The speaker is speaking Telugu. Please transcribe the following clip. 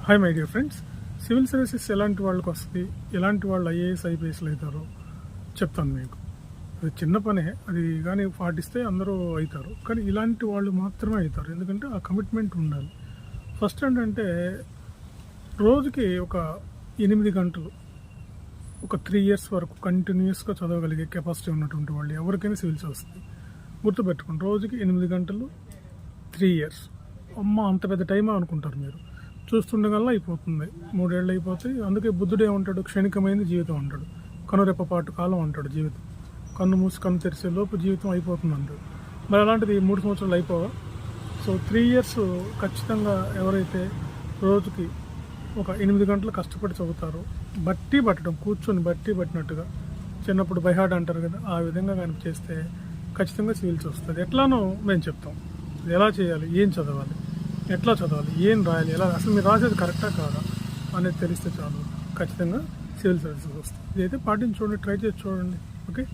Hi my dear friends, civil services ఎలాంటి వాళ్ళకి వస్తుంది, ఎలాంటి వాళ్ళు ఐఏఎస్ ఐపీఎస్లు అవుతారో చెప్తాను మీకు. అది చిన్న పనే, అది కానీ పాటిస్తే అందరూ అవుతారు. కానీ ఇలాంటి వాళ్ళు మాత్రమే అవుతారు, ఎందుకంటే ఆ కమిట్మెంట్ ఉండాలి. ఫస్ట్ ఏంటంటే రోజుకి ఒక 8 గంటలు, ఒక 3 years వరకు కంటిన్యూస్గా చదవగలిగే కెపాసిటీ ఉన్నటువంటి వాళ్ళు ఎవరికైనా సివిల్స్ వస్తుంది. గుర్తుపెట్టుకోండి, రోజుకి 8 గంటలు 3 years. అమ్మ అంత పెద్ద టైమా అనుకుంటారు మీరు. చూస్తుండగల్లా అయిపోతుంది, 3 ఏళ్ళు అయిపోతాయి. అందుకే బుద్ధుడు ఏమంటాడు, క్షణికమైనది జీవితం అంటాడు. కనురెప్పపాటు కాలం అంటాడు జీవితం. కన్ను మూసి కన్ను తెరిసే లోపు జీవితం అయిపోతుంది అంటాడు. మరి అలాంటిది 3 సంవత్సరాలు అయిపోవా? సో 3 years ఖచ్చితంగా ఎవరైతే రోజుకి ఒక 8 గంటలు కష్టపడి చదువుతారో, బట్టి పట్టడం, కూర్చొని బట్టి పట్టినట్టుగా, చిన్నప్పుడు బైహార్డ్ అంటారు కదా, ఆ విధంగా కనుక చేస్తే ఖచ్చితంగా సివిల్స్ వస్తుంది. ఎట్లానో మేము చెప్తాం, ఎలా చేయాలి, ఏం చదవాలి, ఎట్లా చదవాలి, ఏం రాయాలి, ఎలా అసలు మీరు రాసేది కరెక్టా కాదా అనేది తెలిస్తే చాలు, ఖచ్చితంగా సివిల్ సర్వీసెస్ వస్తుంది. ఇదైతే పాటించి చూడండి, ట్రై చేసి చూడండి. ఓకే.